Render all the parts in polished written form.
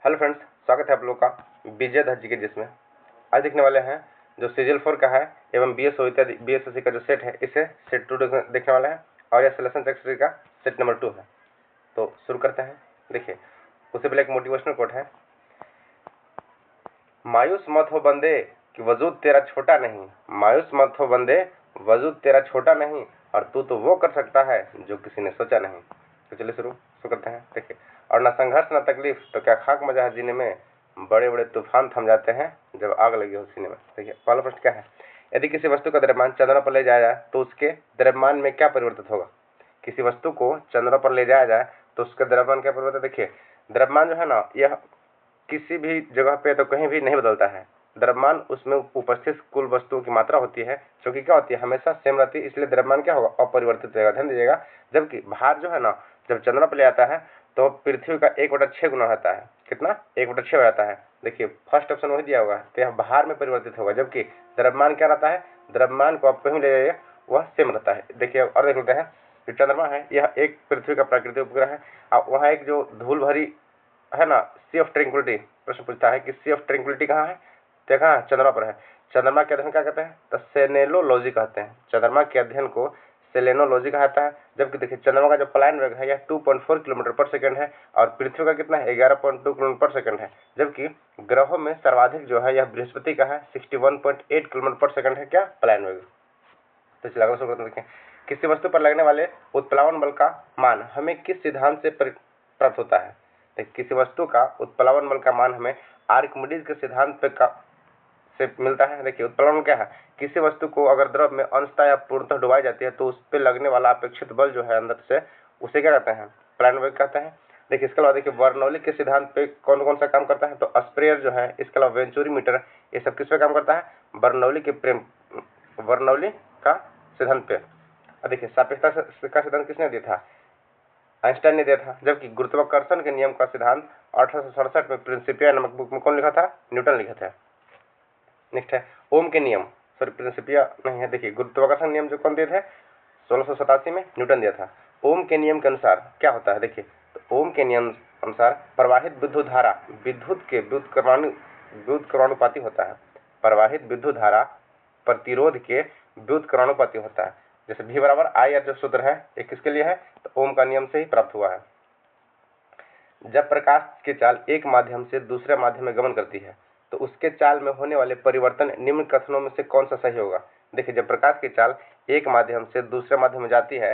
Hello friends, स्वागत है आप लोग का विजय धर जी के जिसमें आज देखने वाले हैं जो सीरियल 4 का है एवं BSO इत्यादि BSSC का जो सेट है, इसे सेट 2 देखने वाला है और यह सिलेक्शन सेक्शन का सेट नंबर 2 है। तो शुरू करते हैं। देखिए, उससे पहले एक मोटिवेशनल कोट है, मायूस मत हो बंदे कि वजूद तेरा छोटा नहीं, मायूस मत हो बंदे वजूद तेरा छोटा नहीं, और तू तो वो कर सकता है जो किसी ने सोचा नहीं। तो चलिए शुरू करते हैं। देखिए, और ना संघर्ष ना तकलीफ तो क्या खाक मजा है जीने में, बड़े बड़े तूफान थम जाते हैं जब आग लगी हो सीने में। देखिए, पहला प्रश्न क्या है, यदि किसी वस्तु का द्रव्यमान चंद्रमा पर ले जाया जाए तो उसके द्रव्यमान में क्या परिवर्तित होगा। किसी वस्तु को चंद्रमा पर ले जाया जाए तो उसका द्रव्यमान क्या परिवर्तित। देखिए, द्रव्यमान जो है ना, यह किसी भी जगह पे तो कहीं भी नहीं बदलता है। द्रव्यमान उसमें उपस्थित कुल वस्तुओं की मात्रा होती है, जो कि क्या होती है, हमेशा सेम रहती है, इसलिए द्रव्यमान क्या होगा, अपरिवर्तित रहेगा। ध्यान दीजिएगा, जबकि भार जो है ना, जब चंद्रमा पर ले आता है तो पृथ्वी का 1/6 गुना होता है। कितना? 1/6 हो जाता है। देखिए, फर्स्ट ऑप्शन वही दिया होगा, तो यह भार में परिवर्तित होगा, जबकि द्रव्यमान क्या रहता है, द्रव्यमान को आप कहीं ले जाइए वह सेम रहता है। देखिए, और देख लेते हैं, जो चंद्रमा है यह एक पृथ्वी का प्राकृतिक उपग्रह है। और वहाँ एक जो धूल भरी है ना, सी ऑफ ट्रैंक्विलिटी, प्रश्न पूछता है कि सी ऑफ ट्रैंक्विलिटी कहाँ है, तो कहाँ, चंद्रमा पर है। चंद्रमा के अध्ययन क्या कहते हैं, तो सेलेनोलॉजी कहते हैं। चंद्रमा के अध्ययन को सेलेनोलॉजी कहा जाता है। जबकि देखिए, चंद्रमा का जो पलायन वेग है यह 2.4 किलोमीटर पर सेकंड है और पृथ्वी का कितना है, 11.2 किलोमीटर पर सेकंड है। जबकि ग्रहों में सर्वाधिक जो है यह बृहस्पति का है, 61.8 किलोमीटर पर सेकंड है क्या, पलायन वेग। तो चलिए अगला सवाल देखिए, किसी वस्तु पर लगने वाले उत्प्लावन बल का मान हमें किस सिद्धांत से प्राप्त होता है। किसी वस्तु का उत्प्लावन बल का मान हमें आर्किमिडीज के सिद्धांत पे से मिलता है। देखिए, उत्प्लावन क्या है, किसी वस्तु को अगर द्रव में अंशतः या पूर्णतः डुबाई जाती है तो उस पर लगने वाला अपेक्षित बल जो है अंदर से, उसे क्या कहते हैं, पलायन वेग कहते हैं। देखिए, इसके अलावा देखिए, बर्नौली के सिद्धांत पे कौन कौन सा काम करता है, तो स्प्रेयर जो है, इसके अलावा वेंचुरी मीटर, ये सब किस पे काम करता है, बर्नौली का सिद्धांत पे। देखिए, सापेक्षता का सिद्धांत किसने दिया था, आइंस्टाइन ने दिया था। जबकि गुरुत्वाकर्षण के नियम का सिद्धांत 1867 में प्रिंसिपिया नामक बुक में कौन लिखा था, न्यूटन लिखा था। नेक्स्ट है ओम के नियम, सॉरी प्रिंसिपिया नहीं है। देखिए, गुरुत्वाकर्षण नियम जो कौन दिए थे, 1687 में न्यूटन दिया था। ओम के नियम के अनुसार क्या होता है, देखिए, तो ओम के नियम अनुसार प्रवाहित विद्युत धारा विद्युत के व्युत्क्रमानुपाती होता है। प्रवाहित विद्युत धारा प्रतिरोध के व्युत्क्रमानुपाती होता है। जैसे V बराबर I जो सूत्र है ये किसके लिए है, तो ओम का नियम से ही प्राप्त हुआ है। जब प्रकाश की चाल एक माध्यम से दूसरे माध्यम में गमन करती है तो उसके चाल में होने वाले परिवर्तन निम्न कथनों में से कौन सा सही होगा। देखिए, जब प्रकाश की चाल एक माध्यम से दूसरे माध्यम में जाती है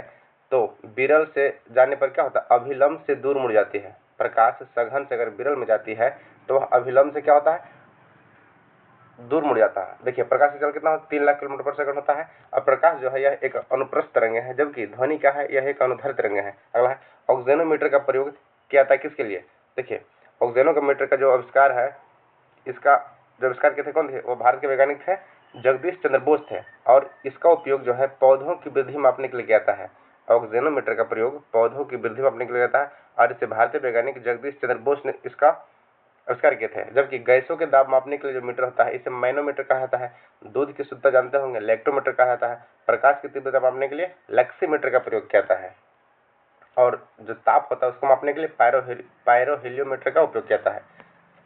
तो विरल से जाने पर क्या होता है, अभिलंब से दूर मुड़ जाती है। प्रकाश सघन से अगर विरल में जाती है तो वह अभिलंब से क्या होता है, दूर मुड़ जाता है। देखिए, प्रकाश की चाल कितना होता है, 3 लाख किलोमीटर पर सेकंड होता है। और प्रकाश जो है यह एक अनुप्रस्थ तरंग है, जबकि ध्वनि क्या है, यह एक अनुदैर्ध्य तरंग है। अगला है ऑक्सेनोमीटर का प्रयोग किया था किसके लिए। देखिए, ऑक्सेनोमीटर का जो आविष्कार है, इसका जो आविष्कार किए थे कौन थे, वो भारत के वैज्ञानिक थे, जगदीश चंद्र बोस थे। और इसका उपयोग जो है पौधों की वृद्धि मापने के लिए किया जाता है। ऑक्सेनोमीटर का प्रयोग पौधों की वृद्धि मापने के लिए किया जाता है और इसे भारतीय वैज्ञानिक जगदीश चंद्र बोस ने इसका आविष्कार किए थे। जबकि गैसों के दाब मापने के लिए जो मीटर होता है इसे मैनोमीटर कहा जाता है। दूध की शुद्धता जानते होंगे, लैक्टोमीटर कहा जाता है। प्रकाश की तीव्रता मापने के लिए लैक्सीमीटर का प्रयोग किया जाता है। और जो ताप होता है उसको मापने के लिए पायरोहीलियोमीटर का उपयोग किया जाता है।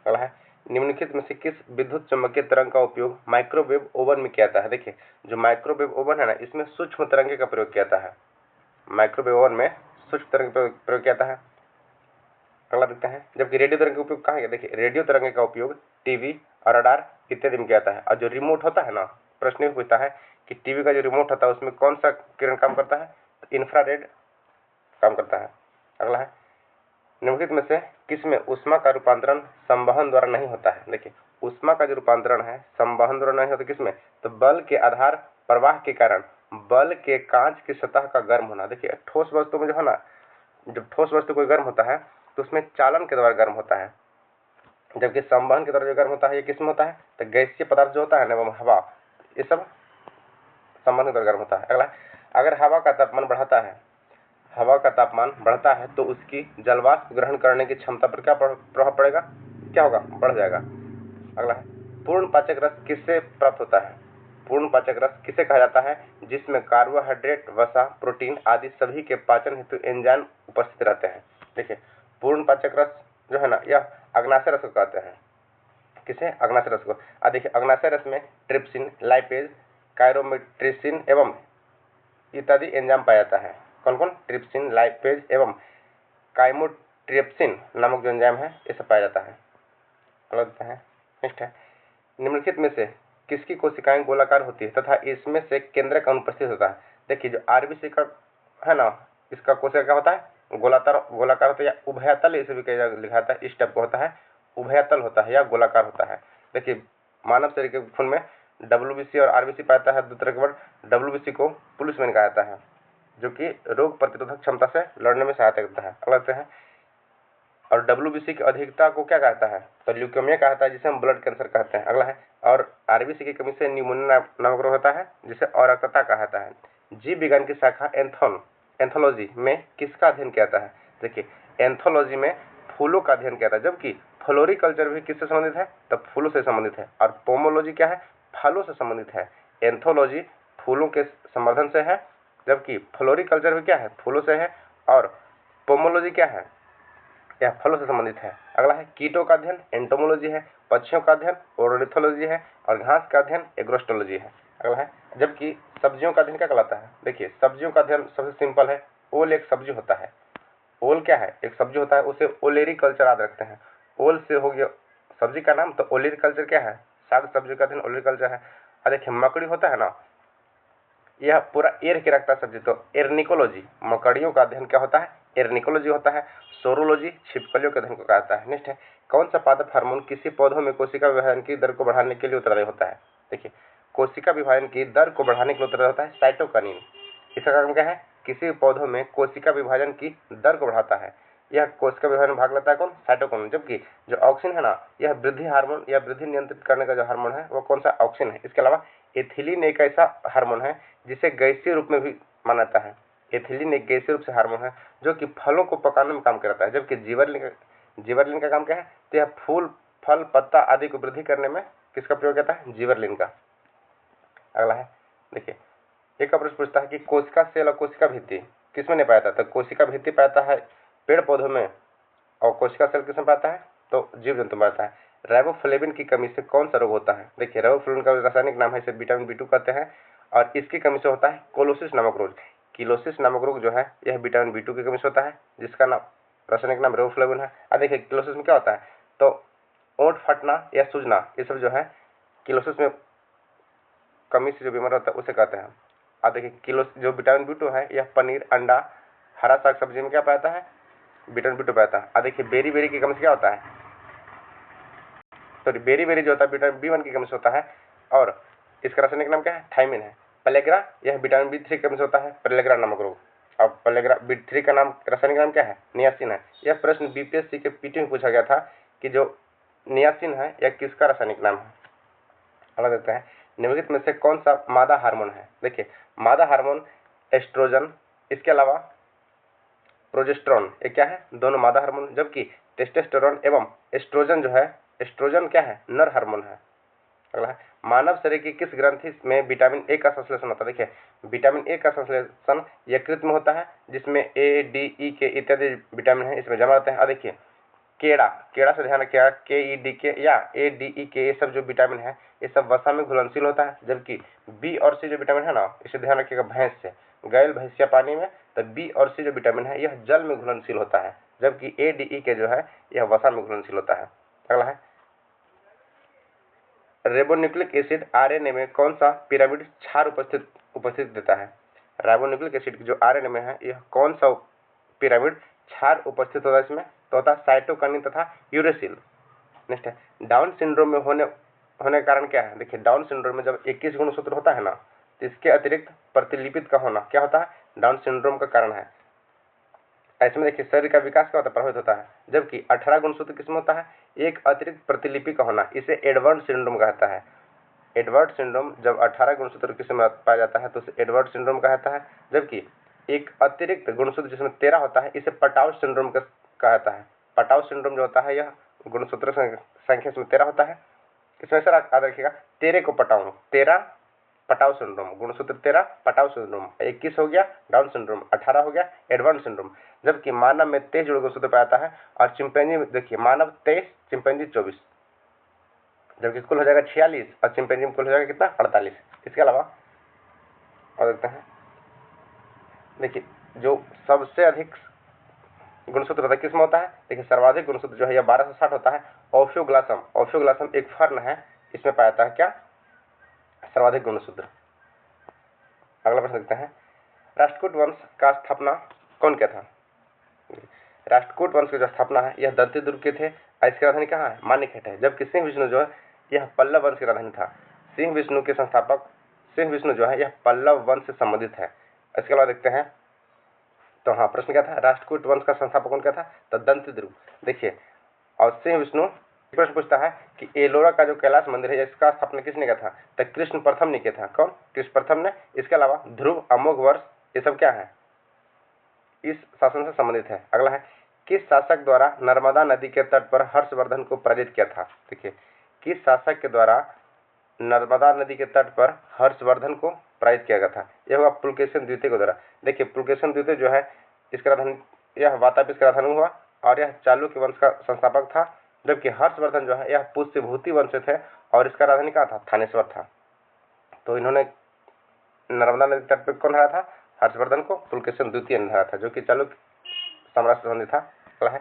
अगला है निम्नलिखित में से किस विद्युत चुम्बकीय तरंग का उपयोग माइक्रोवेव ओवन में किया जाता है। देखिए, जो माइक्रोवेव ओवन है ना, इसमें सूक्ष्म तरंगे का प्रयोग किया जाता है। माइक्रोवेव ओवन में सूक्ष्म तरंग का प्रयोग किया जाता है। अगला देखते हैं, जबकि रेडियो तरंग का उपयोग कहाँ है। देखिए, रेडियो तरंग का उपयोग टीवी और रडार इत्यादि में किया जाता है। और जो रिमोट होता है ना, प्रश्न ये पूछता है कि टीवी का जो रिमोट होता है उसमें कौन सा किरण काम करता है, तो इंफ्रारेड काम करता है। अगला है निम्नलिखित में से किसमें ऊष्मा का रूपांतरण संवहन द्वारा नहीं होता है। देखिए, ऊष्मा का जो रूपांतरण है संवहन द्वारा नहीं होता, किसमें, तो बल के आधार प्रवाह के कारण बल के कांच की सतह का गर्म होना। देखिए, ठोस वस्तु में जो है ना, जब ठोस वस्तु कोई गर्म होता है तो उसमें चालन के द्वारा गर्म होता है, जबकि संवहन के द्वारा जो गर्म होता है ये किसमें होता है, तो गैसीय पदार्थ जो होता है ना, वो हवा, ये सब संवहन के द्वारा गर्म होता है। अगला, अगर हवा का तापमान बढ़ता है तो उसकी जलवाष्प ग्रहण करने की क्षमता पर क्या प्रभाव पड़ेगा, क्या होगा, बढ़ जाएगा। अगला है पूर्ण पाचक रस किससे प्राप्त होता है। पूर्ण पाचक रस किसे कहा जाता है, जिसमें कार्बोहाइड्रेट, वसा, प्रोटीन आदि सभी के पाचन हेतु एंजाइम उपस्थित रहते हैं। देखिए, पूर्ण पाचक रस जो है ना यह अग्नाशय रस को कहते हैं। किसे? अग्नाशय रस को। देखिए अग्नाशय रस में ट्रिप्सिन, लाइपेज, कायरोमेट्रिसिन एवं इत्यादि एंजाइम पाया जाता है। कौन कौन? ट्रिप्सिन, लाइपेज एवं काइमोट्रिप्सिन नामक जो एंजाइम है ये सब पाया जाता है। अलग है। नेक्स्ट है, निम्नलिखित में से किसकी कोशिकाएं गोलाकार होती है तथा इसमें से केंद्रक अनुपस्थित होता है? देखिए जो आरबीसी का है ना, इसका कोशिका क्या होता है? गोलाकार होता है या उभयतल, इसे भी कई लिखा था इस टाइप का होता है, उभयतल होता है या गोलाकार होता है। देखिए मानव शरीर के खून में डब्ल्यूबीसी और आरबीसी पाता है, दूसरे के बाद डब्ल्यूबीसी को पुलिसमैन कहा जाता है, जो कि रोग प्रतिरोधक क्षमता से लड़ने में सहायता करता है। अलग है। और डब्ल्यूबीसी की अधिकता को क्या कहता है? तो ल्यूकेमिया कहता है, जिसे हम ब्लड कैंसर कहते हैं। अगला है, और आरबीसी की कमी से न्यूमोनिया नामक रोग होता है, जिसे अरक्तता कहता है। जीव विज्ञान की शाखा एंथोलॉजी में किसका अध्ययन किया जाता है? देखिए एंथोलॉजी में फूलों का अध्ययन किया जाता है, जबकि फ्लोरिकल्चर भी किससे संबंधित है? तो फूलों से संबंधित है। और पोमोलॉजी क्या है? फलों से संबंधित है। एंथोलॉजी फूलों के संवर्धन से है, जबकि फ्लोरिकल्चर भी क्या है? फूलों से है। और पोमोलॉजी क्या है? यह फलों से संबंधित है। अगला है, कीटों का अध्ययन एंटोमोलॉजी है, पक्षियों का अध्ययन ओर्निथोलॉजी है और घास का अध्ययन एग्रोस्टोलॉजी है। अगला है, जबकि सब्जियों का अध्ययन क्या कहलाता है? देखिए सब्जियों का अध्ययन सबसे सिंपल है, ओल एक सब्जी होता है। ओल क्या है? एक सब्जी होता है, उसे ओलेरी कल्चर याद रखते हैं। ओल से हो गया सब्जी का नाम, तो ओलेरी कल्चर क्या है? साग सब्जी का अध्ययन ओलेरी कल्चर है। और देखिए मकड़ी होता है ना, यह पूरा एर के रखता है सब्जी, तो एर्निकोलॉजी मकड़ियों का अध्ययन क्या होता है? एर्निकोलॉजी होता है। सोरोलॉजी छिपकलियों के अध्ययन को कहता है। नेक्स्ट है, कौन सा पादप हार्मोन किसी पौधों में कोशिका विभाजन की दर को बढ़ाने के लिए उत्तरदायी होता है? देखिए कोशिका विभाजन की दर को बढ़ाने के लिए उत्तरदायी होता है साइटोकिनिन। इसका काम क्या है? किसी पौधों में कोशिका विभाजन की दर को बढ़ाता है। यह कोशिका विभाजन में भाग लेता है कौन? साइटोकिनिन। जबकि जो ऑक्सिन है ना, यह वृद्धि हार्मोन या वृद्धि नियंत्रित करने का जो हार्मोन है वो कौन सा? ऑक्सिन है। इसके अलावा एथिलीन एक ऐसा हार्मोन है जिसे गैसीय रूप में भी माना जाता है। एथिलीन एक गैसीय रूप से हार्मोन है जो कि फलों को पकाने में काम करता है, जबकि जिबरेलिन का काम क्या है? तो यह फूल, फल, पत्ता आदि को वृद्धि करने में किसका प्रयोग करता है? जिबरेलिन का। अगला है, देखिए एक प्रश्न पूछता है कि कोशिका सेल और कोशिका भित्ति किसमें नहीं पाया जाता? तो कोशिका भित्ति पाता है पेड़ पौधों में, और कोशिका सेल किसमें पाता है? तो जीव जंतु में पाता है। राइबोफ्लेविन की कमी से कौन सा रोग होता है? देखिए राइबोफ्लेविन का रासायनिक नाम है, इसे विटामिन B2 कहते हैं, और इसकी कमी से होता है कोलोसिस नामक रोग। किलोसिस नामक रोग जो है यह विटामिन B2 की कमी से होता है, जिसका नाम रासायनिक नाम राइबोफ्लेविन है। अब देखिए किलोसिस में क्या होता है? तो ओंठ फटना या सूजना, ये सब जो है किलोसिस में कमी से जो बीमार होता है उसे कहते हैं। अब देखिए किलो जो विटामिन B2 है यह पनीर, अंडा, हरा साग सब्जी में क्या पाता है? विटामिन B2 पाता है। अब देखिए बेरी की कमी से क्या होता है? तो बेरी जो होता है विटामिन B1 की कमी से होता है, और इसका रासायनिक नाम क्या है? थायमिन है। प्लेग्रा यह विटामिन B3 की कमी से होता है, प्लेग्रा नामक रोग। अब प्लेग्रा B3 का नाम, रासायनिक नाम क्या है? नियासिन है। यह प्रश्न बीपीएससी के पीटी में पूछा गया था कि जो नियासिन है यह किसका रासायनिक नाम है? अलग देते हैं, निम्नलिखित में से कौन सा मादा हार्मोन है? देखिए मादा हार्मोन एस्ट्रोजन, इसके अलावा प्रोजेस्टेरॉन, ये क्या है? दोनों मादा हार्मोन, जबकि टेस्टोस्टेरोन एवं एस्ट्रोजन जो है, एस्ट्रोजन क्या है? नर हार्मोन है। अगला है, मानव शरीर की किस ग्रंथि में विटामिन ए का संश्लेषण होता है? देखिए विटामिन ए का संश्लेषण यकृत में होता है, जिसमें ए, डी, ई के इत्यादि विटामिन है, इसमें जमा होते हैं। और देखिए केड़ा से ध्यान रखिएगा, KEDK या ADEK, ये सब जो विटामिन है ये सब वसा में घुलनशील होता है, जबकि बी और सी जो विटामिन है ना, इसे ध्यान रखिएगा भैंस से, गैल भैंसिया पानी में, तो बी और सी जो विटामिन है यह जल में घुलनशील होता है, जबकि ADEK जो है यह वसा में घुलनशील होता है। अगला है, रिबोन्यूक्लिक एसिड RNA में कौन सा पिरामिड क्षार उपस्थित देता है? राइबोन्यूक्लिक एसिड जो RNA में है यह कौन सा पिरामिड क्षार उपस्थित होता है? इसमें तो होता है साइटोकिनिन तथा यूरेसिल। नेक्स्ट है, डाउन सिंड्रोम में होने का कारण क्या है? देखिए डाउन सिंड्रोम में जब 21 गुणसूत्र होता है ना, तो इसके अतिरिक्त प्रतिलिपित का होना क्या होता है? डाउन सिंड्रोम का कारण है। ऐसे में देखिए शरीर का विकास क्या होता है? प्रभावित होता है, जबकि 18 गुणसूत्र किसमें होता है? एक अतिरिक्त प्रतिलिपि का होना, इसे एडवर्ड सिंड्रोम कहता है। एडवर्ड सिंड्रोम जब 18 गुणसूत्र किसमें पाया जाता है तो उसे एडवर्ड सिंड्रोम कहता है, जबकि एक अतिरिक्त गुणसूत्र जिसमें 13 होता है इसे पटाउ सिंड्रोम कहता है। पटाउ सिंड्रोम जो होता है यह गुणसूत्र संख्या इसमें 13 होता है। इसमें सर याद रखिएगा 13 को पटाऊ, 13 पटाव सिंड्रोम, गुणसूत्र 13 पटाव सिंड्रोम, 21 हो गया डाउन सिंड्रोम, 18 हो गया एडवांस सिंड्रोम। जबकि मानव में 23 जोड़ गुणसूत्र पाया जाता है और चिंपैंजी में देखिए मानव 23, चिंपैंजी 24, जबकि कुल हो जाएगा 46 और चिंपैंजी में कुल हो जाएगा कितना 48। इसके अलावा और देखते हैं, देखिए जो सबसे अधिक गुणसूत्र होता है किसमें होता है, देखिए सर्वाधिक गुणसूत्र जो है यह 1260 होता है। ओफियोग्लासम, ओफियोग्लासम एक फर्न है, इसमें पाया जाता है क्या सर्वाधिक गुणसूत्र। अगला प्रश्न देखते हैं, राष्ट्रकूट वंश का स्थापना कौन किया था। राष्ट्रकूट वंश की जो स्थापना है यह दंती दुर्ग के थे और इसकी राजधानी कहाँ है, मानिकहेट है। जबकि सिंह विष्णु जो है यह पल्लव वंश की राजधानी था। सिंह विष्णु के संस्थापक सिंह विष्णु जो है यह पल्लव वंश से संबंधित है। इसके अलावा देखते हैं, तो हाँ प्रश्न क्या था, राष्ट्रकूट वंश का संस्थापक कौन क्या था, तो दंती दुर्ग। देखिए और सिंह विष्णु प्रश्न पूछता है कि एलोरा का जो कैलाश मंदिर है इसका स्थापना किसने किया था, तो कृष्ण प्रथम ने किया था। कौन, कृष्ण प्रथम ने। इसके अलावा ध्रुव, अमोघ वर्ष, ये सब क्या है, इस शासन से संबंधित है। अगला है, किस शासक द्वारा नर्मदा नदी के तट पर हर्षवर्धन को पराजित किया था। देखिए किस शासक के द्वारा नर्मदा नदी के तट पर हर्षवर्धन को पराजित किया गया था, यह होगा पुलकेशिन द्वितीय के द्वारा। देखिए पुलकेशिन द्वितीय जो है इसका राजधानी यह वातापी का राजधानी हुआ और यह चालुक्य वंश का संस्थापक था। जबकि हर्षवर्धन जो है यह पुष्यभूति वंश से थे और इसका राजधानी कहाँ था, थानेश्वर था। तो इन्होंने नर्मदा नदी तट पर कौन हराया था, हर्षवर्धन को पुलकेशिन द्वितीय ने हराया था, जो कि चालुक्य साम्राज्य से संबंधित था। अगला है,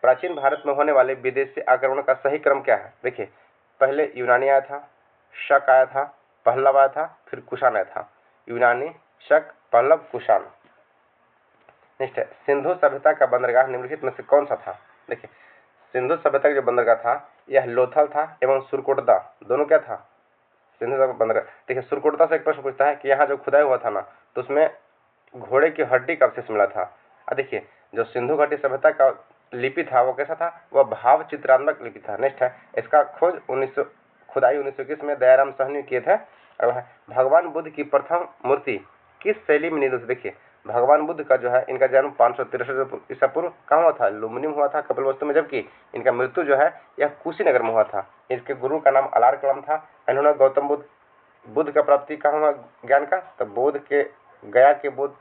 प्राचीन भारत में होने वाले विदेशी आक्रमण का सही क्रम क्या है। देखिए पहले यूनानी आया था, शक आया था, पहलव आया था, फिर कुषाण आया था। यूनानी, शक, पहलव, कुषाण। नेक्स्ट है, सिंधु सभ्यता का बंदरगाह निम्नलिखित में से कौन सा था। देखिए सिंधु सभ्यता का जो बंदरगाह था यह लोथल था एवं सुरकोटदा, दोनों क्या था, सिंधु सभ्यता बंदरगाह। देखिए सुरकोटदा से एक प्रश्न पूछता है कि यहाँ जो खुदाई हुआ था ना, तो उसमें घोड़े की हड्डी का अवशेष मिला था। देखिए जो सिंधु घाटी सभ्यता का लिपि था वो कैसा था, वह भाव चित्रात्मक लिपि था। नेक्स्ट है, इसका खोज खुदाई 1921 में दयाराम साहनी किए थे। अगला है, भगवान बुद्ध की प्रथम मूर्ति किस शैली में निर्मित। देखिए भगवान बुद्ध का जो है इनका जन्म 563 ईसा पूर्व कहाँ हुआ था, लुम्बिनी में हुआ था, कपिलवस्तु में। जबकि इनका मृत्यु जो है यह कुशीनगर में हुआ था। इसके गुरु का नाम अलार कलाम था। इन्होंने गौतम बुद्ध का प्राप्ति कहाँ हुआ ज्ञान का, तो बोध के गया के बोध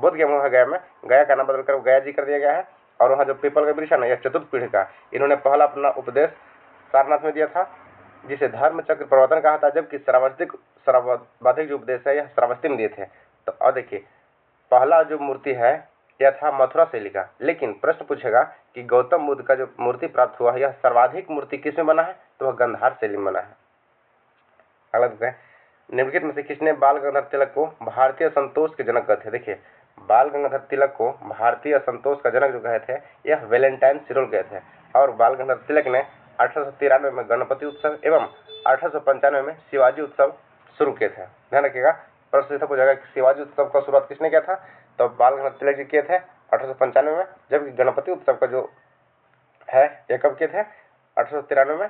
गया वहाँ गया में, गया का नाम बदलकर गया जी कर दिया गया है। और वहाँ जो पीपल का वृक्ष है ना, यह चतुर्थ पीढ़ी का। इन्होंने पहला अपना उपदेश सारनाथ में दिया था, जिसे धर्म चक्र प्रवर्तन कहा था। जबकि सर्वाधिक जो उपदेश है यह श्रावस्ती में दिए थे। तो और देखिए पहला जो मूर्ति है यह था मथुरा शैली का। लेकिन प्रश्न पूछेगा कि गौतम बुद्ध का जो मूर्ति प्राप्त हुआ है यह सर्वाधिक मूर्ति किस में बना है, तो वह गंधार शैली में बना है। अगला देखते हैं, निम्नलिखित में से किसने बाल गंगाधर तिलक को भारतीय संतोष के जनक कहते हैं। देखिए बाल गंगाधर तिलक को भारतीय संतोष का जनक जो कहे थे यह वैलेंटाइन सिरोल कहे थे। और बाल गंगाधर तिलक ने 1893 में गणपति उत्सव एवं 1895 में शिवाजी उत्सव शुरू किए थे। ध्यान रखिएगा, प्रश्न पूछा जाएगा कि शिवाजी उत्सव का शुरुआत किसने किया था, तो बाल गंगाधर तिलक जी किए थे 1895 में। जबकि गणपति उत्सव का जो है यह कब किए थे, 1893 में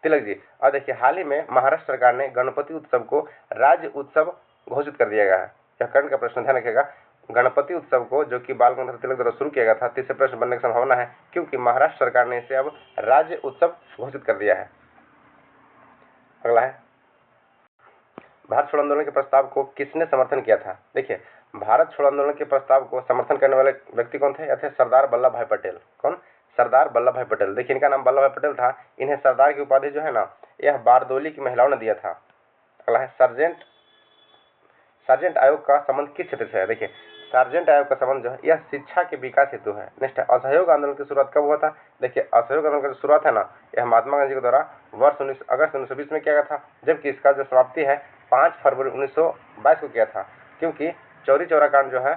तिलक जी। और देखिए हाल ही में महाराष्ट्र सरकार ने गणपति उत्सव को राज्य उत्सव घोषित कर दिया गया है। यह कर्ण का प्रश्न, ध्यान रखिएगा। गणपति उत्सव को जो कि बाल गंगाधर तिलक द्वारा शुरू किया गया था, तीसरे प्रश्न बनने की संभावना है, क्योंकि महाराष्ट्र सरकार ने इसे अब राज्य उत्सव घोषित कर दिया है। अगला है, भारत छोड़ो आंदोलन के प्रस्ताव को किसने समर्थन किया था। देखिए भारत छोड़ो आंदोलन के प्रस्ताव को समर्थन करने वाले व्यक्ति कौन थे, यह थे सरदार वल्लभ भाई पटेल। कौन, सरदार वल्लभ भाई पटेल। देखिए इनका नाम वल्लभ भाई पटेल था। इन्हें सरदार की उपाधि जो है ना यह बारदोली की महिलाओं ने दिया था। अगला है, सार्जेंट आयोग का संबंध किस क्षेत्र से है। देखिए सार्जेंट आयोग का संबंध जो है यह शिक्षा के विकास हेतु है। नेक्स्ट है, असहयोग आंदोलन की शुरुआत कब हुआ था। देखिए असहयोग आंदोलन की शुरुआत है ना यह महात्मा गांधी के द्वारा वर्ष अगस्त 1920 में किया गया था। जबकि इसका जो समाप्ति है 5 फरवरी 1922 को किया था, क्योंकि चौरी चौरा कांड जो है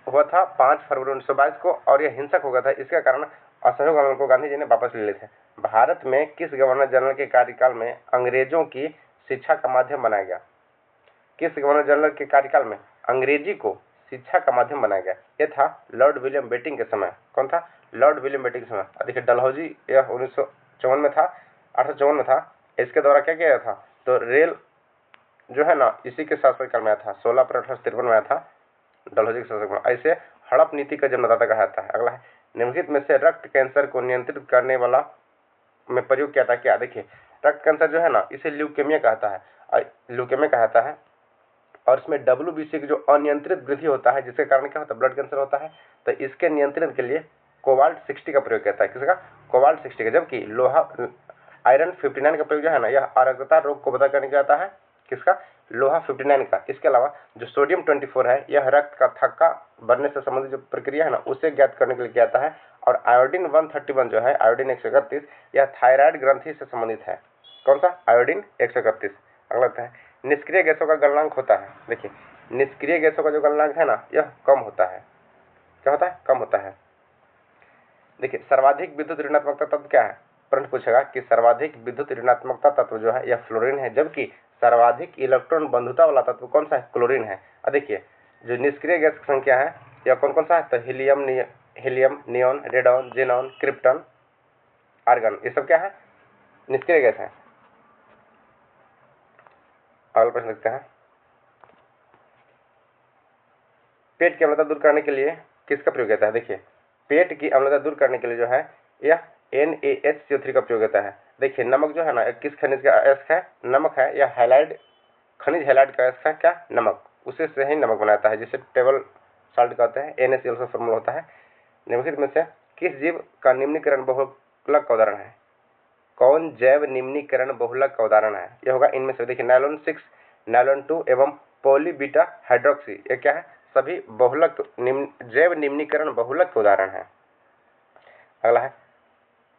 हुआ था 5 फरवरी 1922 को और यह हिंसक हो गया था। इसके कारण असहयोग आंदोलन को गांधी जी ने वापस ले लिए थे। भारत में किस गवर्नर जनरल के कार्यकाल में अंग्रेजों की शिक्षा का माध्यम बनाया गया। किस गवर्नर जनरल के कार्यकाल में अंग्रेजी को शिक्षा का माध्यम बनाया गया, यह था लॉर्ड विलियम बेटिंग के समय। कौन था, लॉर्ड विलियम बेटिंग के समय। देखिए डलहौजी यह 1954 में था, 1854 में था। इसके द्वारा क्या किया गया था, तो रेल जो है ना इसी के शासनकाल में आया था, 16 अप्रैल 1853 में आया था डलहौजी के शासनकाल में। ऐसे हड़प नीति का जन्मदाता कहा जाता है। अगला है, निम्नलिखित में से रक्त कैंसर को नियंत्रित करने वाला में प्रयोग किया था क्या। देखिए रक्त कैंसर जो है ना इसे ल्यूकेमिया कहता है ल्यूकेमिया कहलाता है। और इसमें WBC की जो अनियंत्रित वृद्धि होता है जिसके कारण क्या होता है, ब्लड कैंसर होता है, तो इसके नियंत्रण के लिए कोबाल्ट 60 का प्रयोग किया है। किसका? कोबाल्ट 60 का। जबकि लोहा आयरन 59 का प्रयोग जो है ना, यह अरागता रोग को बता करने जाता है। किसका? लोहा 59 का। इसके अलावा जो सोडियम 24 है, यह रक्त का थक्का बनने से संबंधित जो प्रक्रिया है ना, उसे ज्ञात करने के लिए किया जाता है। और आयोडीन 131 जो है, आयोडीन 131, यह थायराइड ग्रंथि से संबंधित है। कौन सा? आयोडीन 131। अगला है निष्क्रिय गैसों का गलनांक होता है। देखिए, निष्क्रिय गैसों का जो गलनांक है ना, यह कम होता है। क्या होता है? कम होता है। देखिए, सर्वाधिक विद्युत ऋणात्मकता तत्व क्या है? प्रश्न पूछेगा कि सर्वाधिक विद्युत ऋणात्मकता तत्व जो है यह फ्लोरीन है, जबकि सर्वाधिक इलेक्ट्रॉन बंधुता वाला तत्व कौन सा है? क्लोरीन है। अब देखिए, जो निष्क्रिय गैस की संख्या है यह कौन कौन सा है? तो helium, neon, radon, xenon, krypton, argon, ये सब क्या है? निष्क्रिय गैस है। अगला प्रश्न देखते हैं, पेट की अम्लता दूर करने के लिए किसका प्रयोग होता है? देखिए, पेट की अम्लता दूर करने के लिए जो है यह NaHCO3 का प्रयोग होता है। देखिए, नमक जो है ना, किस खनिज का अयस्क है? नमक है। यह हैलाइड खनिज हैलाइड का अयस्क है। क्या? नमक। उसी से ही नमक बनाता है, जिसे टेबल साल्ट कहते हैं। NaCl का फॉर्मूला होता है। निम्नलिखित में से किस जीव का निम्नीकरण बहुलक का उदाहरण है? कौन जैव निम्नीकरण बहुलक का उदाहरण है? यह होगा इनमें से। देखिए, नायलॉन 6, नायलॉन 2 एवं पॉलीबीटा हाइड्रोक्सी, ये क्या है? सभी बहुलक जैव निम्नीकरण बहुलक के उदाहरण है। अगला है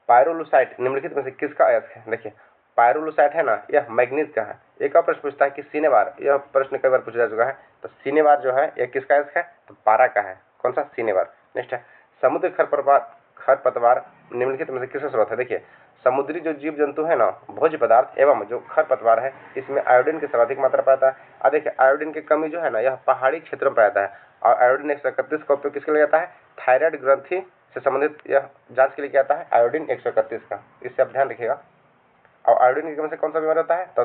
पायरोलुसाइट निम्नलिखित में से किसका अयस्क है? देखिए, पायरोलुसाइट है ना, यह मैग्नीज का है। एक और प्रश्न पूछता है कि सिनेबार, यह प्रश्न कई बार पूछा जा चुका है, तो सिनेबार जो है यह किसका अयस्क है? तो पारा का है। कौन सा? सिनेबार। नेक्स्ट है समुद्री खरपतवार निम्नलिखित में से किसका स्रोत है? देखिए, समुद्री जो जीव जंतु है ना, भोज्य पदार्थ एवं जो खरपतवार है, इसमें आयोडीन की सर्वाधिक मात्रा पाता है। और देखिए, आयोडीन की कमी जो है ना, यह पहाड़ी क्षेत्रों में पाता है। और आयोडीन 131 का उपयोग किसके लिए जाता है? थायराइड ग्रंथि से संबंधित यह जांच के लिए किया जाता है, आयोडीन 131 का। इससे आप ध्यान रखिएगा। और आयोडीन की कमी से कौन सा बीमारी होता है? तो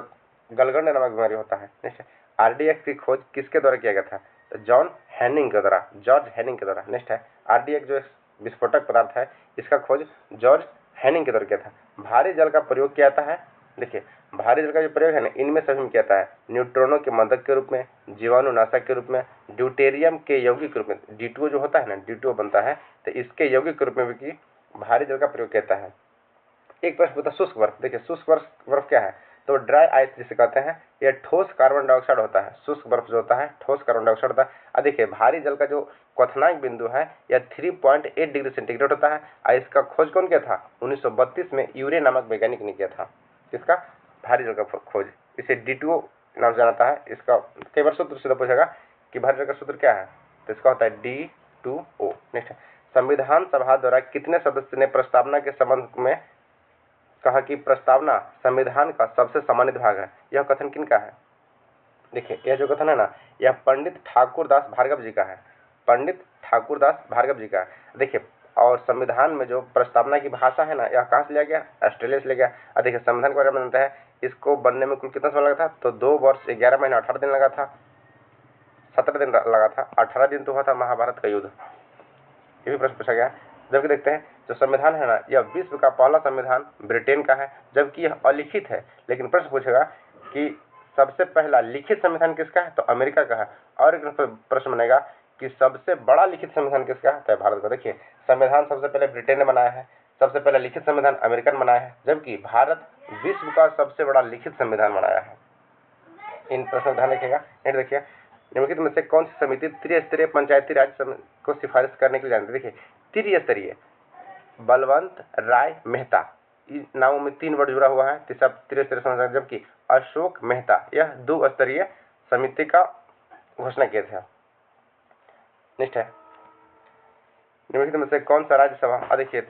गलगंड नामक बीमारी होता है। नेक्स्ट, RDX की खोज किसके द्वारा किया गया था? तो जॉर्ज हैनिंग के द्वारा। नेक्स्ट है RDX जो विस्फोटक पदार्थ है, इसका खोज जॉर्ज हैनिंग के द्वारा किया था। भारी जल का प्रयोग किया जाता है। देखिए, भारी जल का जो प्रयोग है ना, इनमें सभी में किया जाता है। न्यूट्रॉनों के मदक के रूप में, जीवाणुनाशक के रूप में, ड्यूटेरियम के यौगिक के रूप में, D2O जो होता है ना, D2O बनता है, तो इसके यौगिक के रूप में भी भारी जल का प्रयोग किया जाता है। एक प्रश्न होता है शुष्क बर्फ। देखिए, शुष्क बर्फ क्या है? तो ड्राई आइस जिसे कहते हैं, यह ठोस कार्बन डाइऑक्साइड होता है। शुष्क बर्फ जो होता है ठोस कार्बन डाइऑक्साइड होता है। अब देखिए, भारी जल का जो क्वथनांक बिंदु है यह 3.8 डिग्री सेंटीग्रेड होता है। और इसका खोज कौन किया था? 1932 में यूरे नामक वैज्ञानिक ने किया था। किसका? भारी जल का खोज। इसे D2O नाम से जाना है। इसका कई बार सूत्र सीधा पूछेगा कि भारी जल का सूत्र क्या है, तो इसका होता है D2O। नेक्स्ट, संविधान सभा द्वारा कितने सदस्य ने प्रस्तावना के संबंध में कहा कि प्रस्तावना संविधान का सबसे सम्मानित भाग है? यह कथन किनका है? देखिए, यह जो कथन है ना, यह पंडित ठाकुरदास भार्गव जी का है। पंडित ठाकुरदास भार्गव जी का है। देखिए, और संविधान में जो प्रस्तावना की भाषा है ना, यह कहाँ से लिया गया? ऑस्ट्रेलिया से लिया गया। और देखिए, संविधान के बारे में जानते हैं, इसको बनने में कुल कितना समय लगा था? तो 2 वर्ष 11 महीने 18 दिन लगा था। 17 दिन लगा था। 18 दिन तो हुआ था महाभारत का युद्ध। ये भी प्रश्न पूछा गया। जबकि देखते हैं, जो संविधान है ना, यह विश्व का पहला संविधान ब्रिटेन का है, जबकि यह अलिखित है। लेकिन प्रश्न पूछेगा कि सबसे पहला लिखित संविधान किसका है? तो अमेरिका का है। और एक प्रश्न बनेगा कि सबसे बड़ा लिखित संविधान किसका है? तो भारत का। देखिए, संविधान सबसे पहले ब्रिटेन ने बनाया है, सबसे पहले लिखित संविधान अमेरिका ने बनाया है, जबकि भारत विश्व का सबसे बड़ा लिखित संविधान बनाया है। इन प्रश्न ध्यान रखिएगा। नेक्स्ट देखिए, निम्नलिखित में से कौन सी समिति त्रिस्तरीय पंचायती राज को सिफारिश करने के लिए जानती है? देखिए, त्रिस्तरीय बलवंत राय मेहता, इन नामों में 3 वर्ड जुड़ा हुआ है। तीसरा त्रिस्तरीय संविधान, जबकि अशोक मेहता यह 2 स्तरीय समिति का घोषणा किए थे। नेक्स्ट है, निम्नलिखित में से कौन सा राज्यसभा, देखिए,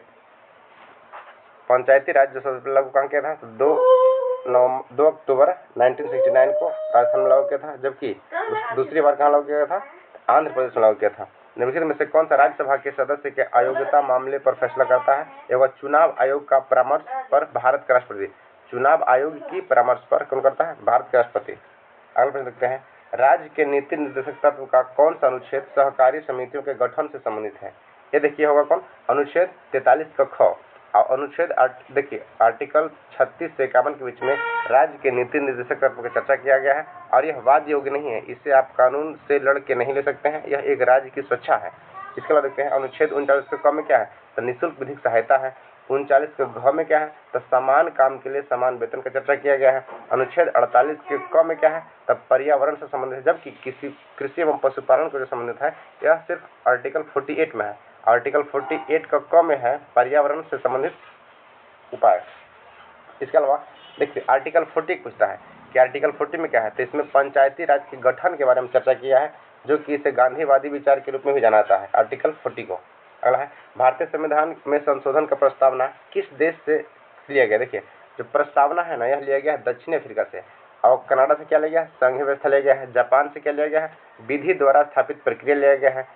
पंचायती राज जो सबसे लागू कहाँ किया था? तो 2 अक्टूबर 1969 को राजस्थान में लागू किया था, जबकि दूसरी बार कहाँ लागू किया था? आंध्र प्रदेश में लागू किया था। निम्नलिखित में से कौन सा राज्यसभा के सदस्य के अयोग्यता मामले पर फैसला करता है? एवं चुनाव आयोग का परामर्श पर भारत का राष्ट्रपति। चुनाव आयोग की परामर्श पर कौन करता है? भारत के राष्ट्रपति। अगला प्रश्न देखते हैं, राज्य के नीति निर्देशक तत्व का कौन सा अनुच्छेद सहकारी समितियों के गठन से संबंधित है? ये देखिए होगा कौन? अनुच्छेद 43 का ख। अनुच्छेद देखिए आर्टिकल 36 से 51 के बीच में राज्य के नीति निर्देशक तत्व की चर्चा किया गया है और यह वाद्य योग्य नहीं है, इसे आप कानून से लड़ के नहीं ले सकते हैं, यह एक राज्य की स्वेच्छा है। इसके बाद देखते हैं अनुच्छेद 39 के क में क्या है, तो निःशुल्क विधिक सहायता है। 39 के घ में क्या है, तो समान काम के लिए समान वेतन का चर्चा किया गया है। अनुच्छेद 48 के क में क्या है, तब पर्यावरण से संबंधित है, जबकि किसी कृषि एवं पशुपालन को जो संबंधित है यह सिर्फ आर्टिकल 48 में है। आर्टिकल 48 का क में है पर्यावरण से संबंधित उपाय। इसके अलावा देखिए आर्टिकल 40 पूछता है कि आर्टिकल 40 में क्या है, तो इसमें पंचायती राज के गठन के बारे में चर्चा किया है, जो कि इसे गांधीवादी विचार के रूप में भी जाना जाता है, आर्टिकल 40 को। अगला है भारतीय संविधान में संशोधन का प्रस्तावना किस देश से लिया गया। देखिए जो प्रस्तावना है ना, यह लिया गया है दक्षिण अफ्रीका से, और कनाडा से क्या लिया गया है, संघीय व्यवस्था लिया गया है। जापान से क्या लिया गया है, विधि द्वारा स्थापित प्रक्रिया लिया गया है।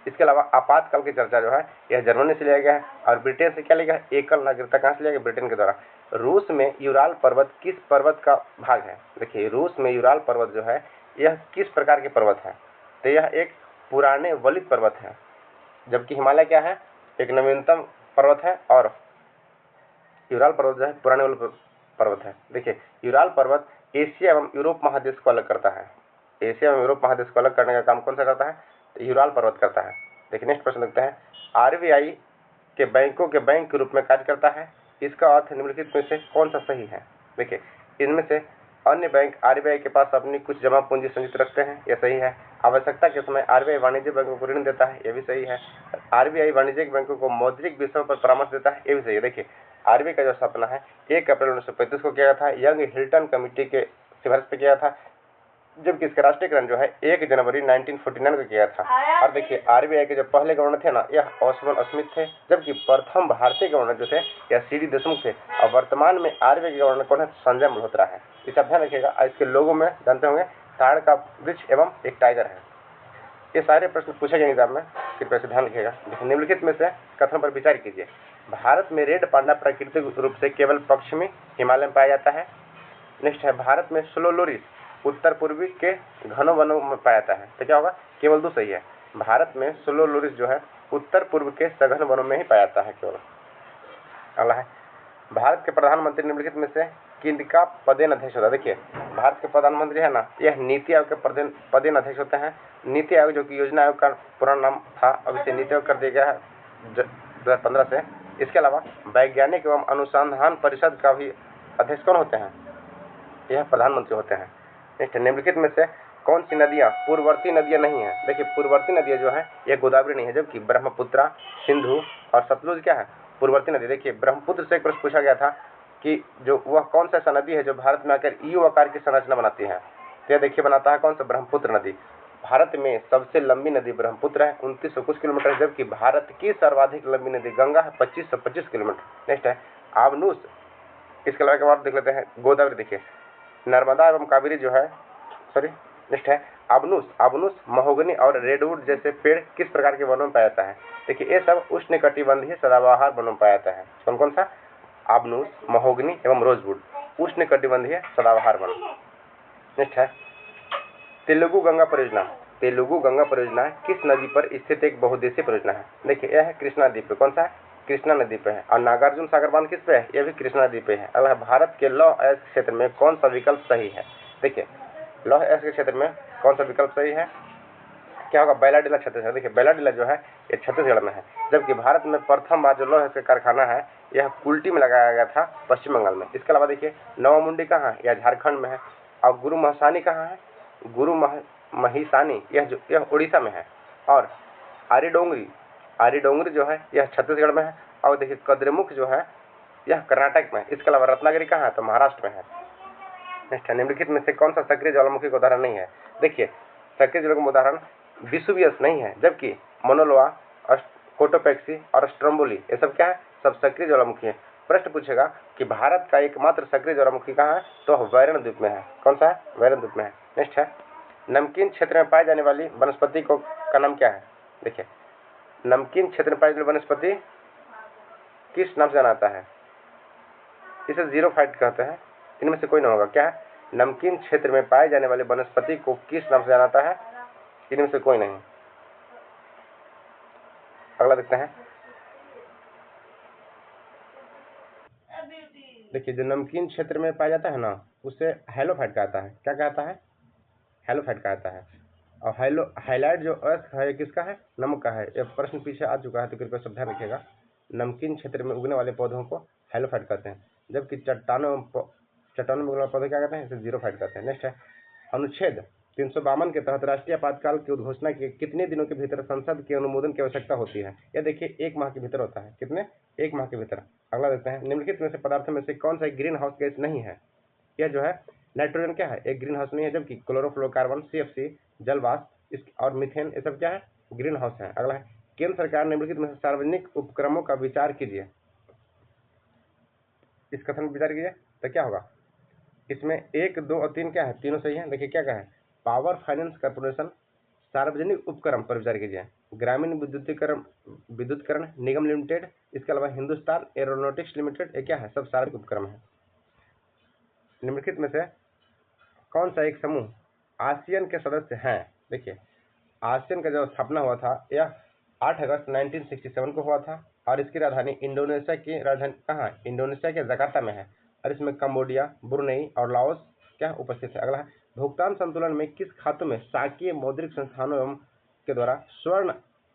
इसके अलावा आपातकाल की चर्चा जो है यह जर्मनी से लिया गया है, और ब्रिटेन से क्या लिया गया है, एकल नागरिकता कहाँ से लिया गया, ब्रिटेन के द्वारा। रूस में यूराल पर्वत किस पर्वत का भाग है। देखिए रूस में यूराल पर्वत जो है यह किस प्रकार के पर्वत है, तो यह एक पुराने वलित पर्वत है, जबकि हिमालय क्या है, एक नवीनतम पर्वत है, और यूराल पर्वत जो है पुराने वलित पर्वत है। देखिए यूराल पर्वत एशिया एवं यूरोप महादेश को अलग करता है। एशिया एवं यूरोप महादेश को अलग करने का काम कौन सा करता है, तो यूराल पर्वत करता है। देखिए नेक्स्ट प्रश्न देखते हैं, आरबीआई के बैंकों के बैंक के रूप में कार्य करता है, इसका अर्थ निम्नलिखित में से कौन सा सही है। देखिए इनमें से अन्य बैंक आरबीआई के पास अपनी कुछ जमा पूंजी संचित रखते हैं, यह सही है। आवश्यकता के समय आरबीआई वाणिज्य बैंकों को ऋण देता है, यह भी सही है। आरबीआई वाणिज्यिक बैंकों को मौद्रिक विषयों पर परामर्श देता है, यह भी सही है। देखिए आरबीआई का जो स्थापना है 1 अप्रैल 1935 को किया गया था, यंग हिल्टन कमेटी के सिफारिश पर किया था, जबकि इसका राष्ट्रीयकरण जो है 1 जनवरी 1949 को किया था। और देखिए आरबीआई के जो पहले गवर्नर थे ना, यह ओस्मान स्मिथ थे, जबकि प्रथम भारतीय गवर्नर जो थे यह सीडी देशमुख थे, और वर्तमान में आरबीआई के गवर्नर कौन है, संजय मल्होत्रा है। इसे ध्यान रखिएगा। इसके लोगों में जानते होंगे ताड़ का वृक्ष एवं एक टाइगर है। ये सारे प्रश्न पूछे गए एग्जाम में, कृपया से ध्यान रखिएगा। निम्नलिखित में से कथन पर विचार कीजिए। भारत में रेड पांडा प्राकृतिक रूप से केवल पश्चिमी हिमालय में पाया जाता है। नेक्स्ट है भारत में स्लो लोरिस उत्तर पूर्वी के घनों वनों में पाया जाता है, तो क्या होगा, केवल 2 सही है। भारत में स्लो लोरिस जो है उत्तर पूर्व के सघन वनों में ही पाया जाता है केवल। अगला है भारत के प्रधानमंत्री निम्नलिखित में से किनका पदेन अध्यक्ष होता है। देखिए भारत के प्रधानमंत्री है ना, यह नीति आयोग के पदेन अध्यक्ष होते हैं। नीति आयोग जो कि योजना आयोग का पुराना नाम था, अब इसे नीति आयोग कर दिया गया है 2015 से। इसके अलावा वैज्ञानिक एवं अनुसंधान परिषद का भी अध्यक्ष कौन होते हैं, यह प्रधानमंत्री होते हैं। निम्नलिखित में से कौन सी नदियां पूर्ववर्ती नदियां नहीं है। देखिए पूर्ववर्ती नदियां जो है यह गोदावरी नहीं है, जबकि ब्रह्मपुत्रा, सिंधु और सतलुज क्या है, पूर्ववर्ती नदी। देखिए ब्रह्मपुत्र से एक प्रश्न पूछा गया था कि जो वह कौन सा ऐसा नदी है जो भारत में आकर यू आकार की संरचना बनाती है, तो यह देखिए बनाता है कौन सा, ब्रह्मपुत्र नदी। भारत में सबसे लंबी नदी ब्रह्मपुत्र है, 2900 कुछ किलोमीटर है, जबकि भारत की सर्वाधिक लंबी नदी गंगा है, 2525 किलोमीटर। नेक्स्ट है आबनूस। इसके अलावा के बाद देख लेते हैं गोदावरी। देखिए नर्मदा एवं कावेरी जो है, नेक्स्ट है आबनूस महोगनी और रेडवुड जैसे पेड़ किस प्रकार के वनों में पाया जाता है। देखिए ये सब उष्णकटिबंधीय सदाबहार वनों में पाया जाता है। कौन कौन सा, आबनूस, महोगनी एवं रोजवुड, उष्णकटिबंधीय सदाबहार वन। नेक्स्ट है तेलुगु गंगा परियोजना। तेलुगु गंगा परियोजना किस नदी पर स्थित एक बहुउद्देशीय परियोजना है। देखिए यह है कृष्णा नदी पे, कौन सा है, कृष्णा नदी पे है। और नागार्जुन सागर बांध किस पे है, यह भी कृष्णा नदी पे है। अगला भारत के लौह अयस्क क्षेत्र में कौन सा विकल्प सही है। देखिए लौह अयस्क के क्षेत्र में कौन सा विकल्प सही है, क्या होगा, बैलाडीला छत्तीसगढ़। देखिए बैलाडीला जो है ये छत्तीसगढ़ में है, जबकि भारत में प्रथम बार जो लौह अयस्क कारखाना है यह कुल्टी में लगाया गया था, पश्चिम बंगाल में। इसके अलावा देखिए नवामुंडी कहाँ है, यह झारखंड में है। और गुरु महसानी कहाँ है, गुरु महिसानी यह उड़ीसा में है। और आरीडोंगरी जो है यह छत्तीसगढ़ में है। और देखिए कद्रेमुख जो है यह कर्नाटक में है। इसके अलावा रत्नागिरी कहाँ है, तो महाराष्ट्र में है। नेक्स्ट है निम्नलिखित में से कौन सा सक्रिय ज्वालामुखी का उदाहरण नहीं है। देखिए सक्रिय ज्वालामुखी का उदाहरण विसुवियस नहीं है, जबकि मोनोलोआ, कोटोपैक्सी और स्ट्रोम्बोली ये सब क्या है, सब सक्रिय ज्वालामुखी है। प्रश्न पूछेगा कि भारत का एकमात्र सक्रिय ज्वालामुखी कहाँ है, तो वैरण द्वीप में है। कौन सा है, वैरण द्वीप में है। नेक्स्ट है नमकीन क्षेत्र में पाई जाने वाली वनस्पति का नाम क्या है। देखिए नमकीन क्षेत्र में पाई जाने वाली वनस्पति किस नाम से जाना जाता है, इसे जीरोफाइट कहते हैं। इनमें से कोई ना होगा, क्या है, नमकीन क्षेत्र में पाए जाने वाले वनस्पति को किस नाम से जाना जाता है, इनमें से कोई नहीं। अगला देखते हैं देखिए जो नमकीन क्षेत्र में पाया जाता है ना, उसे हैलोफाइट कहता है। क्या कहता है? हैलोफाइट कहता है। और हाइलाइट जो अर्थ है किसका है? नमक का है। यह प्रश्न पीछे आ चुका है तो कृपया सब ध्यान रखिएगा। नमकीन क्षेत्र में उगने वाले पौधों को हैलोफाइट कहते हैं, जबकि चट्टानों में उगने वाले पौधे क्या कहते हैं? इसे जीरोफाइट कहते हैं। नेक्स्ट है अनुच्छेद 352 के तहत राष्ट्रीय आपातकाल की उद्घोषणा के कितने दिनों के भीतर संसद के अनुमोदन की आवश्यकता होती है? यह देखिए 1 माह के भीतर होता है। कितने? 1 माह के भीतर। अगला देखते हैं निम्नलिखित में से पदार्थों में से कौन सा ग्रीन हाउस गैस नहीं है? यह जो है नाइट्रोजन क्या है? एक ग्रीन हाउस नहीं है, जबकि क्लोरोफ्लोरोकार्बन, CFC, जलवाष्प और मीथेन ये सब क्या है? ग्रीन हाउस है। अगला है केंद्र सरकार निम्नलिखित में से सार्वजनिक उपक्रमों का विचार कीजिए। इस कथन पर विचार कीजिए तो क्या होगा? इसमें 1, 2 और 3 क्या है? तीनों सही है। देखिए क्या है? पावर फाइनेंस कॉर्पोरेशन, सार्वजनिक उपक्रम पर विचार कीजिए, ग्रामीण विद्युतीकरण निगम लिमिटेड, इसके अलावा हिंदुस्तान एरोनॉटिक्स लिमिटेड, ये क्या है? सब सार्वजनिक उपक्रम है। निम्नलिखित में से कौन सा एक समूह आसियान के सदस्य हैं? देखिए आसियान का जो स्थापना हुआ था यह 8 अगस्त 1967 को हुआ था और इसकी राजधानी इंडोनेशिया की राजधानी कहाँ? इंडोनेशिया के जकार्ता में है और इसमें कंबोडिया, ब्रुनेई और लाओस क्या उपस्थित है। अगला है भुगतान संतुलन में किस खातों में शासकीय मौद्रिक संस्थानों एवं के द्वारा स्वर्ण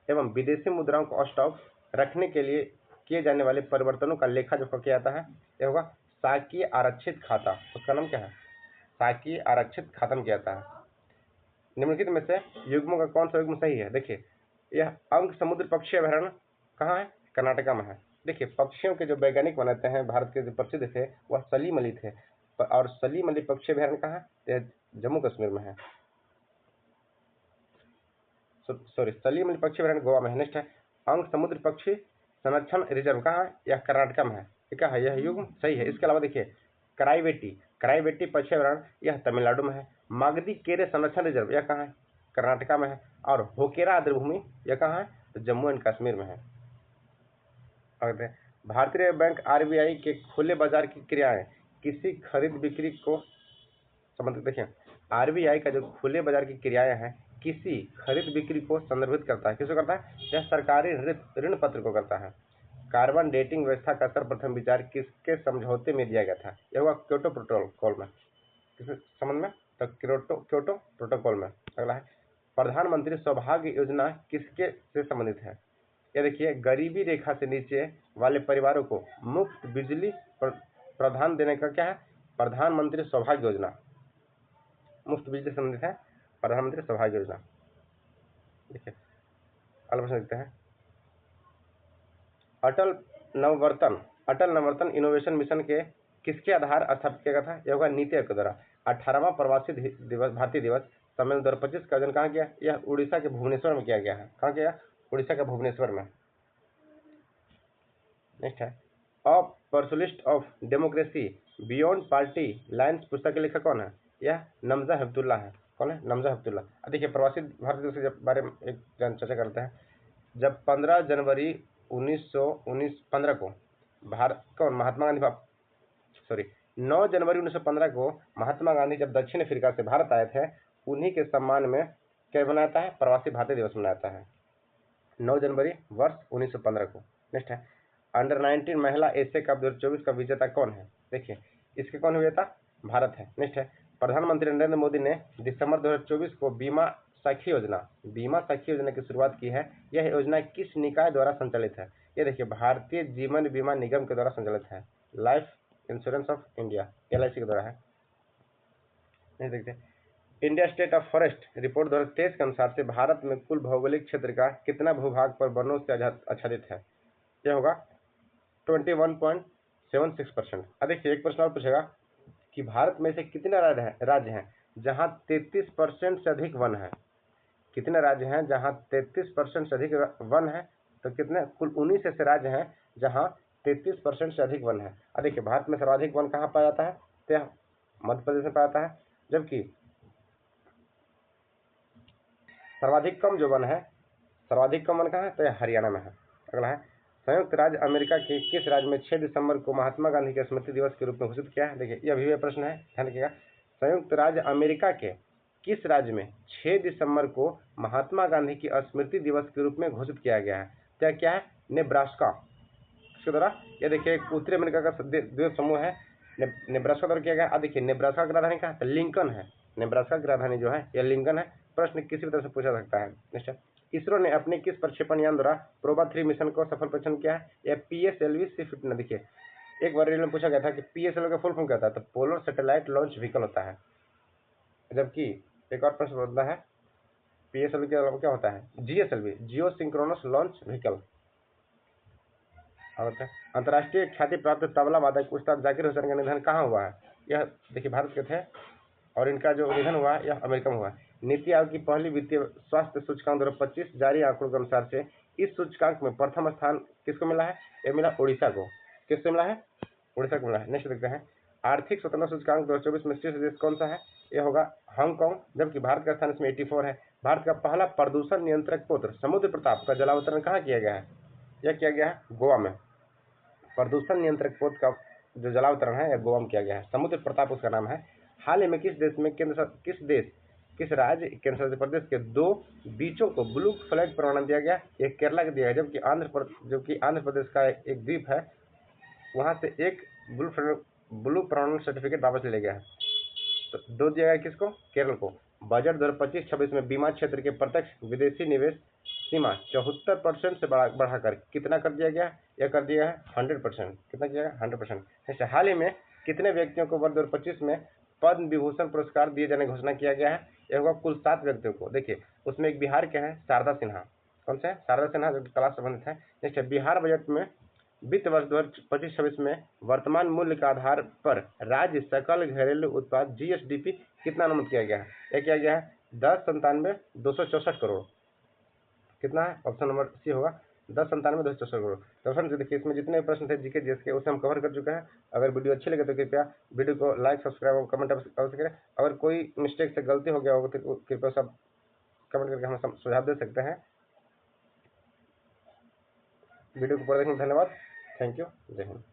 एवं विदेशी मुद्राओं को स्टॉक रखने के लिए किए जाने वाले परिवर्तनों का लेखा जोखा किया जाता है? यह होगा शासकीय आरक्षित खाता। उसका नाम क्या है? शासकीय आरक्षित खाता किया जाता है। निम्नलिखित में से युग्मों का कौन सा युग्म सही है? देखिए यह अंक समुद्र पक्षी अभयारण्य कहाँ है? कर्नाटका में है। देखिए पक्षियों के जो वैज्ञानिक बनाते हैं भारत के जो प्रसिद्ध थे वह सलीम अली थे और सलीम अली पक्षी अभयारण्य कहाँ है? यह जम्मू कश्मीर में है। सॉरी सलीम अली पक्षी अभयारण्य गोवा में है। नेक्स्ट है अंक समुद्र पक्षी संरक्षण रिजर्व कहाँ है? यह कर्नाटका में है। ठीक है, यह युग्म सही है। इसके अलावा देखिए कराईवेटी पक्षी अभयारण्य यह तमिलनाडु में है। मागधी केरे संरक्षण रिजर्व यह कहाँ है? कर्नाटका में है। और होकेरा आर्द्रभूमि यह कहाँ है? तो जम्मू एंड कश्मीर में है। भारतीय रिजर्व बैंक RBI के खुले बाजार की क्रियाएं किसी खरीद बिक्री को संबंधित। देखिए RBI का जो खुले बाजार की क्रियाएं हैं किसी खरीद बिक्री को संदर्भित करता है। किसको करता है? यह सरकारी ऋण पत्र को करता है। कार्बन डेटिंग व्यवस्था का सर्वप्रथम विचार किसके समझौते में दिया गया था? यह हुआ क्योटो प्रोटोकॉल में। किस संबंध में? तो क्योटो प्रोटोकॉल में। अगला है प्रधानमंत्री सौभाग्य योजना किसके से संबंधित है? यह देखिए गरीबी रेखा से नीचे वाले परिवारों को मुफ्त बिजली प्रदान देने का क्या है? प्रधानमंत्री सौभाग्य योजना मुफ्त बिजली से संबंधित है। प्रधानमंत्री सौभाग्य योजना। देखिए अगला प्रश्न देखते हैं अटल नववर्तन इनोवेशन मिशन के किसके आधार स्थापित किया गया था? यह होगा नीति आयोग के द्वारा। 18वां प्रवासी दिवस भारतीय दिवस सम्मेलन 2025 का आयोजन कहाँ किया? यह उड़ीसा के भुवनेश्वर में किया गया है। कहाँ किया? उड़ीसा के भुवनेश्वर में। नेक्स्ट है a pursuit of democracy beyond party lines पुस्तक के लेखक कौन है? यह नमजा हेपतुल्ला है। कौन है? नमजा हेपतुल्ला। देखिए प्रवासी भारतीय दिवस के बारे में एक चर्चा करते हैं। जब 15 जनवरी 1915 को महात्मा गांधी 9 जनवरी 1915 को महात्मा गांधी जब दक्षिण अफ्रीका से भारत आए थे उन्हीं के सम्मान में क्या मनाता है? प्रवासी भारतीय दिवस मनाता है 9 जनवरी वर्ष 1915 को। नेक्स्ट है अंडर 19 महिला एशिया कप 2024 का विजेता कौन है? देखिए इसके कौन विजेता? भारत है। नेक्स्ट है प्रधानमंत्री नरेंद्र मोदी ने दिसंबर 2024 को बीमा सखी योजना की शुरुआत की है। यह योजना किस निकाय द्वारा संचालित है? यह देखिए भारतीय जीवन बीमा निगम के द्वारा संचालित है। Life insurance of India LIC के द्वारा है। नहीं देखते India state of forest report 2023 के अनुसार से भारत में कुल भौगोलिक क्षेत्र का कितना भूभाग पर वनों से आच्छादित है? यह होगा 21.76%। अब देखिए एक प्रश्न और पूछेगा कि भारत में से कितने राज्य हैं जहां 33% से अधिक वन है? कितने राज्य हैं जहां 33% से अधिक वन है? तो कितने? कुल 19 ऐसे राज्य हैं जहां 33% से अधिक वन है। अब देखिए भारत में सर्वाधिक वन कहाँ पाया जाता है? तो यह मध्य प्रदेश में पाया जाता है, जबकि सर्वाधिक कम वन कहाँ है? तो यह हरियाणा में है। अगला है संयुक्त राज्य अमेरिका के किस राज्य में 6 दिसंबर को महात्मा गांधी के स्मृति दिवस के रूप में घोषित किया है? देखिए यह भी प्रश्न है, ध्यान रखिएगा। संयुक्त राज्य अमेरिका के किस राज्य में 6 दिसंबर को महात्मा गांधी की स्मृति दिवस के रूप में घोषित किया गया है? तो क्या है? नेब्रास्का। इसके द्वारा ये देखिए एक उत्तरी अमेरिका का द्वीप समूह है नेब्रास्का द्वारा किया गया। देखिए नेब्रास्का की राजधानी कहाँ है? लिंकन है। नेब्रास्का की राजधानी जो है यह लिंकन है। प्रश्न किसी भी तरह से पूछा सकता है। नेक्स्ट, इसरो ने अपने किस प्रक्षेपण यान द्वारा प्रोबा 3 मिशन को सफल परीक्षण किया है? यह PSLV C-15 देखिए एक बार में पूछा गया था कि PSLV का फुल फॉर्म क्या होता है, तो पोलर सैटेलाइट लॉन्च व्हीकल होता है। जबकि एक और प्रश्न होता है PSLV के अलावा क्या होता है? GSLV जियो सिंक्रोनस लॉन्च व्हीकल। और अंतर्राष्ट्रीय ख्याति प्राप्त तबला वादक उस्ताद जाकिर हुसैन का निधन कहाँ हुआ है? यह देखिए भारत के थे और इनका जो निधन हुआ यह अमेरिका में हुआ है। नीति आयोग की पहली वित्तीय स्वास्थ्य सूचकांक 2025 जारी आंकड़ों के अनुसार से इस सूचकांक में प्रथम स्थान किसको मिला है? यह मिला उड़ीसा को। किससे मिला है? उड़ीसा को मिला है। नेक्स्ट देखते हैं, आर्थिक स्वतंत्रता सूचकांक 2024 में शीर्ष देश कौन सा है? यह होगा हांगकांग, जबकि भारत का स्थान इसमें 84 है। भारत का पहला प्रदूषण नियंत्रक पुत्र समुद्र प्रताप का जलावतरण कहाँ किया गया है? यह किया गया है गोवा में। प्रदूषण नियंत्रक पोत का जो जलावतरण है यह गोवा में किया गया है। समुद्र प्रताप उसका नाम है। हाल ही में किस राज्य केंद्र शासित प्रदेश के 2 बीचों को ब्लू फ्लैग प्रमाणन दिया गया? यह केरला को दिया गया, जबकि आंध्र प्रदेश का एक द्वीप है वहां से एक ब्लू प्रमाणन सर्टिफिकेट वापस ले गया है। तो 2 दिया गया किसको? केरल को। बजट 2025-26 में बीमा क्षेत्र के प्रत्यक्ष विदेशी निवेश सीमा 74% से बढ़ाकर कितना कर दिया गया? यह कर दिया है 100%। कितना किया गया? 100%। हाल ही में कितने व्यक्तियों को वर्ष 2025 में पद्म विभूषण पुरस्कार दिए जाने की घोषणा किया गया है? यह होगा कुल 7 व्यक्तियों को। देखिए उसमें एक बिहार के हैं शारदा सिन्हा। कौन से? शारदा सिन्हा, जो कला से संबंधित है। नेक्स्ट है, बिहार बजट में वित्त वर्ष 2025-26 में वर्तमान मूल्य के आधार पर राज्य सकल घरेलू उत्पाद GSDP कितना अनुमानित किया गया है? यह किया गया है 10,97,264 करोड़। कितना है? ऑप्शन नंबर सी होगा 10,97,264 करोड़। तो फ्रेंड्स देखिए इसमें जितने प्रश्न थे जीके जीएस के उसे हम कवर कर चुके हैं। अगर वीडियो अच्छी लगे तो कृपया वीडियो को लाइक, सब्सक्राइब और कमेंट अवश्य करें। अगर कोई मिस्टेक से गलती हो गया होगा तो कृपया सब कमेंट करके हमें सुझाव दे सकते हैं। वीडियो को पूरा देखने में धन्यवाद। Thank you. जय हिंद।